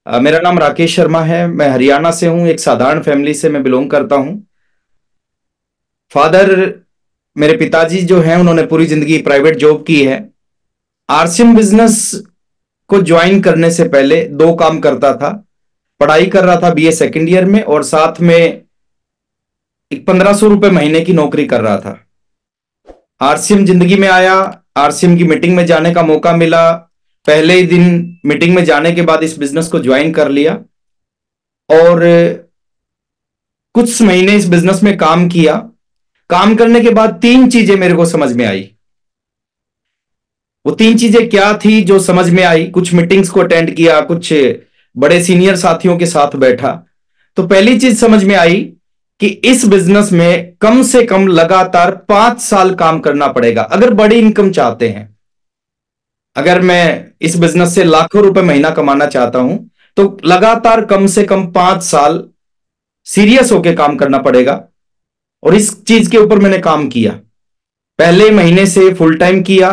मेरा नाम राकेश शर्मा है। मैं हरियाणा से हूँ। एक साधारण फैमिली से मैं बिलोंग करता हूँ। फादर, मेरे पिताजी जो हैं उन्होंने पूरी जिंदगी प्राइवेट जॉब की है। आरसीएम बिजनेस को ज्वाइन करने से पहले दो काम करता था। पढ़ाई कर रहा था बीए सेकेंड ईयर में, और साथ में एक 1500 रुपये महीने की नौकरी कर रहा था। आरसीएम जिंदगी में आया। आरसीएम की मीटिंग में जाने का मौका मिला। पहले ही दिन मीटिंग में जाने के बाद इस बिजनेस को ज्वाइन कर लिया, और कुछ महीने इस बिजनेस में काम किया। काम करने के बाद तीन चीजें मेरे को समझ में आई। वो तीन चीजें क्या थी जो समझ में आई? कुछ मीटिंग्स को अटेंड किया, कुछ बड़े सीनियर साथियों के साथ बैठा, तो पहली चीज समझ में आई कि इस बिजनेस में कम से कम लगातार 5 साल काम करना पड़ेगा अगर बड़ी इनकम चाहते हैं। अगर मैं इस बिजनेस से लाखों रुपए महीना कमाना चाहता हूं तो लगातार कम से कम 5 साल सीरियस होकर काम करना पड़ेगा। और इस चीज के ऊपर मैंने काम किया। पहले महीने से फुल टाइम किया,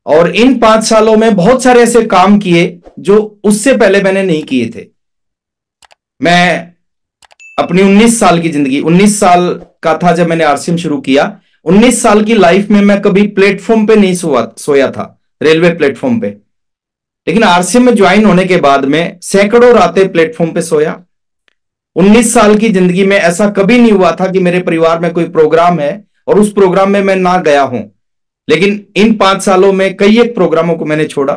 और इन 5 सालों में बहुत सारे ऐसे काम किए जो उससे पहले मैंने नहीं किए थे। मैं अपनी 19 साल की जिंदगी, 19 साल का था जब मैंने आरसीएम शुरू किया। 19 साल की लाइफ में मैं कभी प्लेटफॉर्म पे नहीं सोया था, रेलवे प्लेटफॉर्म पे। लेकिन आरसीएम में ज्वाइन होने के बाद में सैकड़ों रातें प्लेटफॉर्म पे सोया। 19 साल की जिंदगी में ऐसा कभी नहीं हुआ था कि मेरे परिवार में कोई प्रोग्राम है और उस प्रोग्राम में मैं ना गया हूं। लेकिन इन 5 सालों में कई एक प्रोग्रामों को मैंने छोड़ा।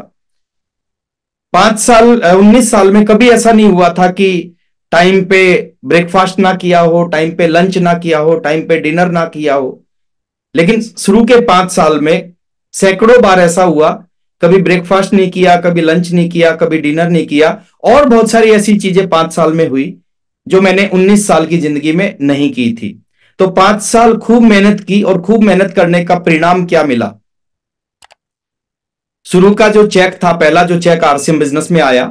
19 साल में कभी ऐसा नहीं हुआ था कि टाइम पे ब्रेकफास्ट ना किया हो, टाइम पे लंच ना किया हो, टाइम पे डिनर ना किया हो। लेकिन शुरू के 5 साल में सैकड़ों बार ऐसा हुआ, कभी ब्रेकफास्ट नहीं किया, कभी लंच नहीं किया, कभी डिनर नहीं किया। और बहुत सारी ऐसी चीजें 5 साल में हुई जो मैंने 19 साल की जिंदगी में नहीं की थी। तो 5 साल खूब मेहनत की, और खूब मेहनत करने का परिणाम क्या मिला? शुरू का जो चेक था, पहला जो चेक आरसीएम बिजनेस में आया,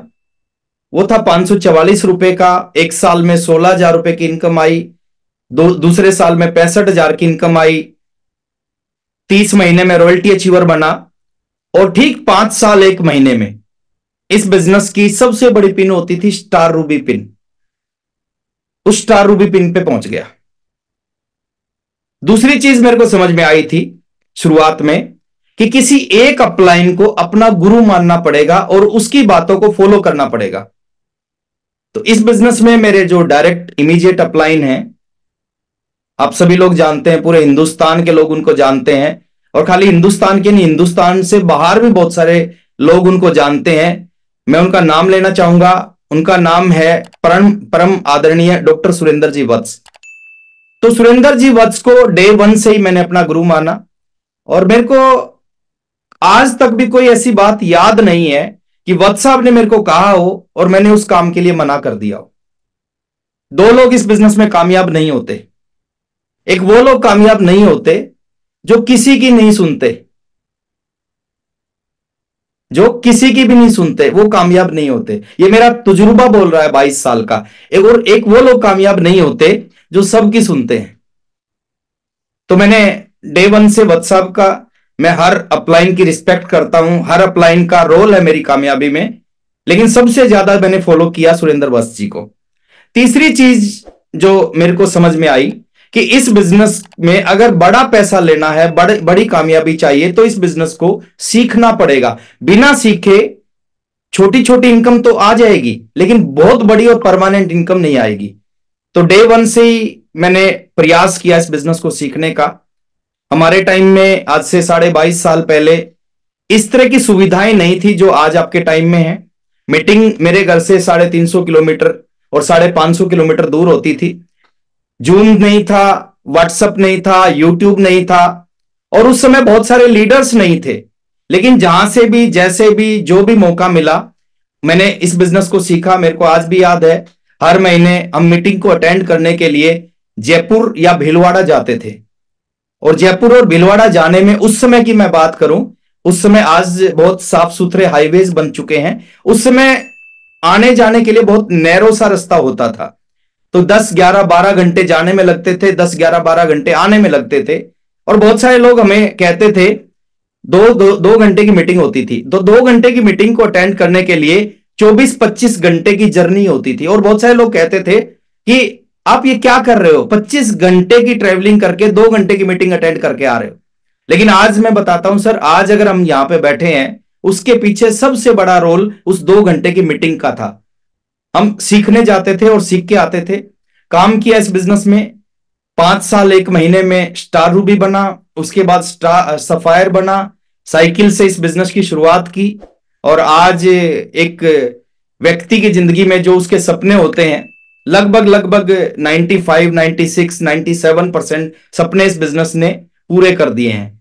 वो था 544 रुपए का। एक साल में 16,000 रुपए की इनकम आई। दूसरे साल में 65,000 की इनकम आई। 30 महीने में रॉयल्टी अचीवर बना। और ठीक 5 साल 1 महीने में इस बिजनेस की सबसे बड़ी पिन होती थी स्टार रूबी पिन, उस स्टार रूबी पिन पे पहुंच गया। दूसरी चीज मेरे को समझ में आई थी शुरुआत में कि किसी एक अपलाइन को अपना गुरु मानना पड़ेगा और उसकी बातों को फॉलो करना पड़ेगा। तो इस बिजनेस में मेरे जो डायरेक्ट इमीडिएट अपलाइन हैं, आप सभी लोग जानते हैं, पूरे हिंदुस्तान के लोग उनको जानते हैं। और खाली हिंदुस्तान के नहीं, हिंदुस्तान से बाहर भी बहुत सारे लोग उनको जानते हैं। मैं उनका नाम लेना चाहूंगा। उनका नाम है परम परम आदरणीय डॉक्टर सुरेंद्र जी वत्स। तो सुरेंद्र जी वत्स को डे वन से ही मैंने अपना गुरु माना, और मेरे को आज तक भी कोई ऐसी बात याद नहीं है कि वत्स साहब ने मेरे को कहा हो और मैंने उस काम के लिए मना कर दिया हो। दो लोग इस बिजनेस में कामयाब नहीं होते। एक वो लोग कामयाब नहीं होते जो किसी की नहीं सुनते। जो किसी की भी नहीं सुनते वो कामयाब नहीं होते। ये मेरा तजुर्बा बोल रहा है 22 साल का। एक वो लोग कामयाब नहीं होते जो सबकी सुनते हैं। तो मैंने डे वन से वत्स साहब का, मैं हर अपलाइन की रिस्पेक्ट करता हूं, हर अपलाइन का रोल है मेरी कामयाबी में, लेकिन सबसे ज्यादा मैंने फॉलो किया सुरेंद्र वत्स जी को। तीसरी चीज जो मेरे को समझ में आई कि इस बिजनेस में अगर बड़ा पैसा लेना है, बड़ी कामयाबी चाहिए, तो इस बिजनेस को सीखना पड़ेगा। बिना सीखे छोटी छोटी इनकम तो आ जाएगी, लेकिन बहुत बड़ी और परमानेंट इनकम नहीं आएगी। तो डे वन से ही मैंने प्रयास किया इस बिजनेस को सीखने का। हमारे टाइम में, आज से 22.5 साल पहले, इस तरह की सुविधाएं नहीं थी जो आज आपके टाइम में है। मीटिंग मेरे घर से 350 किलोमीटर और 550 किलोमीटर दूर होती थी। जूम नहीं था, व्हाट्सएप नहीं था, यूट्यूब नहीं था, और उस समय बहुत सारे लीडर्स नहीं थे। लेकिन जहां से भी, जैसे भी, जो भी मौका मिला, मैंने इस बिजनेस को सीखा। मेरे को आज भी याद है, हर महीने हम मीटिंग को अटेंड करने के लिए जयपुर या भीलवाड़ा जाते थे। और जयपुर और भीलवाड़ा जाने में, उस समय की मैं बात करूं, उस समय, आज बहुत साफ सुथरे हाईवेज बन चुके हैं, उस समय आने जाने के लिए बहुत नैरो सा रास्ता होता था। तो 10 11 12 घंटे जाने में लगते थे, 10 11 12 घंटे आने में लगते थे। और बहुत सारे लोग हमें कहते थे, दो घंटे की मीटिंग होती थी, तो 2 घंटे की मीटिंग को अटेंड करने के लिए 24-25 घंटे की जर्नी होती थी। और बहुत सारे लोग कहते थे कि आप ये क्या कर रहे हो, 25 घंटे की ट्रेवलिंग करके 2 घंटे की मीटिंग अटेंड करके आ रहे हो। लेकिन आज मैं बताता हूं सर, आज अगर हम यहां पे बैठे हैं, उसके पीछे सबसे बड़ा रोल उस 2 घंटे की मीटिंग का था। हम सीखने जाते थे और सीख के आते थे, काम किया इस बिजनेस में 5 साल 1 महीने में स्टार रूबी बना, उसके बाद स्टार सफायर बना, साइकिल से इस बिजनेस की शुरुआत की। और आज एक व्यक्ति की जिंदगी में जो उसके सपने होते हैं, लगभग लगभग 95, 96, 97% सपने इस बिजनेस ने पूरे कर दिए हैं।